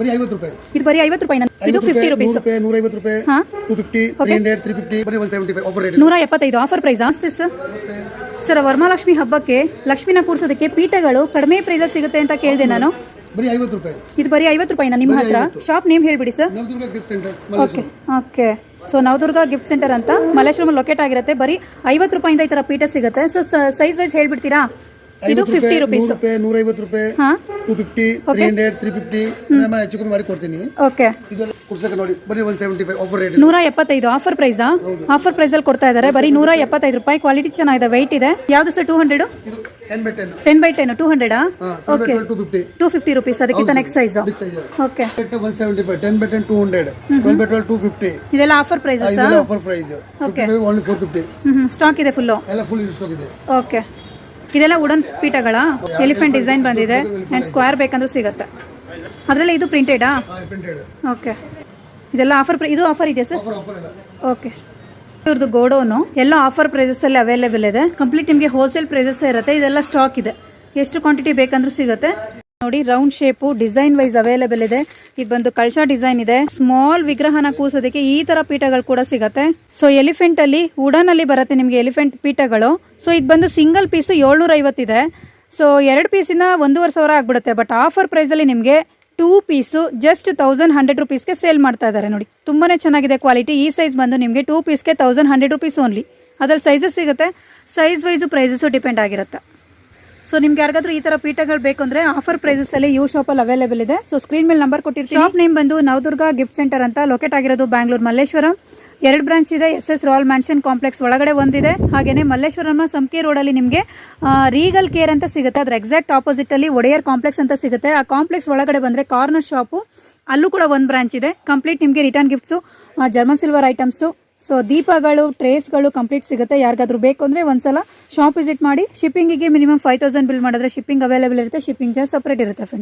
ಬರೀ 50 ರೂಪಾಯಿ. ಇದು ಬರೀ 50 ರೂಪಾಯಿ. ಇದು 50 ರೂಪೀಸ್. 150 ರೂಪಾಯಿ, 250, 300, 350, ಬರೀ 175 offer rate. 175 offer price. Sir Varamahalakshmi ಹಬ್ಬಕ್ಕೆ ಲಕ್ಷ್ಮಿನ ಕೂರಿಸೋದಕ್ಕೆ ಪೀಠಗಳು ಕಡಿಮೆ ಪ್ರೈಸ್ ಸಿಗುತ್ತೆ ಅಂತ ಕೇಳಿದೆ ನಾನು. ಬರೀ 50 ರೂಪಾಯಿ. ಇದು ಬರೀ 50 ರೂಪಾಯಿನಾ ನಿಮ್ಮ ಹತ್ರ? ಶಾಪ್ ನೇಮ್ ಹೇಳ್ಬಿಡಿ sir. Navadurga gift centre. Okay. So Navadurga gift centre ಅಂತ ಮಲ್ಲೇಶ್ವರಂ ಲೊಕೇಟ್ ಆಗಿರುತ್ತೆ. ಬರೀ 50 ರೂಪಾಯಿಂದ ಈ ತರ ಪೀಠ ಸಿಗುತ್ತೆ. ಸೊ ಸೈಜ್ ವೈಸ್ ಹೇಳ್ಬಿಡ್ತೀರಾ? ಇದು 50 ರೂಪೀಸ್, 150 ರೂಪಾಯಿ, 250, 300, 350 ಹೆಚ್ಚು ಕಮ್ಮಿ ಮಾಡಿ ಕೊಡ್ತೀನಿ. ಓಕೆ. ಇದೆಲ್ಲ ಕುರ್ಸಕ್ಕೆ ನೋಡಿ ಬರೀ 175 offer rate. 175 offer price. Offer price ಅಲ್ಲಿ ಕೊಡ್ತಾ ಇದ್ದಾರೆ. ಬರೀ 175 ರೂಪಾಯಿ. ಕ್ವಾಲಿಟಿ ಚೆನ್ನಾಗಿದೆ, ವೈಟ್ ಇದೆ. ಯಾವ್ದು ಸರ್? 200. ಇದು 10x10. 10x10 200. ಓಕೆ. 250 ರೂಪೀಸ್. ಅದಕ್ಕಿಂತ next size. Okay. 175, 10x10 200, 12x12 250. ಇದೆಲ್ಲ ಆಫರ್ ಪ್ರೈಸ್ ಸರ್. ಇದೆಲ್ಲ offer price. Okay. Only 450. Stock ಇದೆ ಫುಲ್. ಎಲ್ಲ ಫುಲ್ ಸ್ಟಾಕ್ ಇದೆ. ಓಕೆ. ಇದೆಲ್ಲ ವುಡನ್ ಪೀಠಗಳ ಎಲಿಫೆಂಟ್ ಡಿಸೈನ್ ಬಂದಿದೆ ಅಂಡ್ ಸ್ಕ್ವೇರ್ ಬೇಕಂದ್ರೂ ಸಿಗುತ್ತೆ. ಅದರಲ್ಲಿ ಇದು ಪ್ರಿಂಟೆಡಾ? ಓಕೆ. ಇದೆಲ್ಲ ಆಫರ್. ಇದು ಆಫರ್ ಇದೆ ಸರ್. ಓಕೆ. ಇವ್ರದ್ದು ಗೋಡೌನು ಎಲ್ಲ ಆಫರ್ ಪ್ರೈಸಸ್ ಅಲ್ಲಿ ಅವೈಲೇಬಲ್ ಇದೆ. ಕಂಪ್ಲೀಟ್ ನಿಮಗೆ ಹೋಲ್ಸೇಲ್ ಪ್ರೈಸಸ್ ಇರುತ್ತೆ. ಇದೆಲ್ಲ ಸ್ಟಾಕ್ ಇದೆ. ಎಷ್ಟು ಕ್ವಾಂಟಿಟಿ ಬೇಕಂದ್ರೂ ಸಿಗುತ್ತೆ. ನೋಡಿ, round shape design wise available ಇದೆ. ಇದು ಬಂದು ಕಳಶ ಡಿಸೈನ್ ಇದೆ. ಸ್ಮಾಲ್ ವಿಗ್ರಹನ ಕೂರ್ಸೋದಕ್ಕೆ ಈ ತರ ಪೀಠಗಳು ಕೂಡ ಸಿಗುತ್ತೆ. ಸೊ ಎಲಿಫೆಂಟ್ ಅಲ್ಲಿ ವುಡನ್ ಅಲ್ಲಿ ಬರುತ್ತೆ ನಿಮಗೆ ಎಲಿಫೆಂಟ್ ಪೀಠಗಳು. ಸೊ ಇದು ಬಂದು ಸಿಂಗಲ್ ಪೀಸ್ 750 ಇದೆ. ಸೊ 2 ಪೀಸಿನ 1,500 ಆಗ್ಬಿಡುತ್ತೆ. ಬಟ್ ಆಫರ್ ಪ್ರೈಸ್ ಅಲ್ಲಿ ನಿಮಗೆ 2 ಪೀಸು ಜಸ್ಟ್ 1100 ರೂಪೀಸ್ಗೆ ಸೇಲ್ ಮಾಡ್ತಾ ಇದ್ದಾರೆ. ನೋಡಿ, ತುಂಬಾನೇ ಚೆನ್ನಾಗಿದೆ ಕ್ವಾಲಿಟಿ. ಈ ಸೈಜ್ ಬಂದು ನಿಮಗೆ 2 ಪೀಸ್ಗೆ 1100 ರೂಪೀಸ್ ಓನ್ಲಿ. ಅದ್ರಲ್ಲಿ ಸೈಜಸ್ ಸಿಗುತ್ತೆ. ಸೈಜ್ ವೈಸು ಪ್ರೈಸಸ್ ಡಿಪೆಂಡ್ ಆಗಿರುತ್ತೆ. ಸೊ ನಿಮ್ಗೆ ಯಾರಿಗಾದ್ರೂ ಈ ತರ ಪೀಠಗಳು ಬೇಕು ಅಂದ್ರೆ ಆಫರ್ ಪ್ರೈಸಸ್ ಅಲ್ಲಿ ಯು ಶಾಪ್ ಅಲ್ಲಿ ಅವೈಲೇಬಲ್ ಇದೆ. ಸೊ ಸ್ಕ್ರೀನ್ ಮೇಲೆ ನಂಬರ್ ಕೊಟ್ಟಿರ್ತೀನಿ. ಶಾಪ್ ನೇಮ್ ಬಂದು ನವದುರ್ಗ ಗಿಫ್ಟ್ ಸೆಂಟರ್ ಅಂತ ಲೊಕೇಟ್ ಆಗಿರೋದು ಬ್ಯಾಂಗ್ಳೂರ್ ಮಲ್ಲೇಶ್ವರಂ. 2 ಬ್ರಾಂಚ್ ಇದೆ. SS ರಾಯಲ್ ಮ್ಯಾನ್ಷನ್ ಕಾಂಪ್ಲೆಕ್ಸ್ ಒಳಗಡೆ ಒಂದಿದೆ. ಹಾಗೇನೆ ಮಲ್ಲೇಶ್ವರಂನ ಸಂಕೆ ರೋಡ್ ಅಲ್ಲಿ ನಿಮಗೆ ರೀಗಲ್ ಕೇರ್ ಅಂತ ಸಿಗುತ್ತೆ. ಅದ್ರ ಎಕ್ಸಾಕ್ಟ್ ಆಪೋಸಿಟ್ ಅಲ್ಲಿ ಒಡೆಯರ್ ಕಾಂಪ್ಲೆಕ್ಸ್ ಅಂತ ಸಿಗುತ್ತೆ. ಆ ಕಾಂಪ್ಲೆಕ್ಸ್ ಒಳಗಡೆ ಬಂದ್ರೆ ಕಾರ್ನರ್ ಶಾಪು, ಅಲ್ಲೂ ಕೂಡ 1 ಬ್ರಾಂಚ್ ಇದೆ. ಕಂಪ್ಲೀಟ್ ನಿಮಗೆ return gifts, German silver items, so ದೀಪಗಳು, ಟ್ರೇಸ್ಗಳು ಕಂಪ್ಲೀಟ್ ಸಿಗುತ್ತೆ. ಯಾರಿಗಾದ್ರೂ ಬೇಕು ಅಂದ್ರೆ ಒಂದ್ಸಲ ಶಾಪ್ ವಿಸಿಟ್ ಮಾಡಿ. ಶಿಪ್ಪಿಂಗಿಗೆ ಮಿನಿಮಮ್ 5000 ಬಿಲ್ ಮಾಡಿದ್ರೆ ಶಿಪ್ಪಿಂಗ್ ಅವೈಲೇಬಲ್ ಇರುತ್ತೆ. ಶಿಪ್ಪಿಂಗ್ ಚಾರ್ಜ್ ಸಪ್ರೇಟ್ ಇರುತ್ತೆ ಫ್ರೆಂಡ್ಸ್.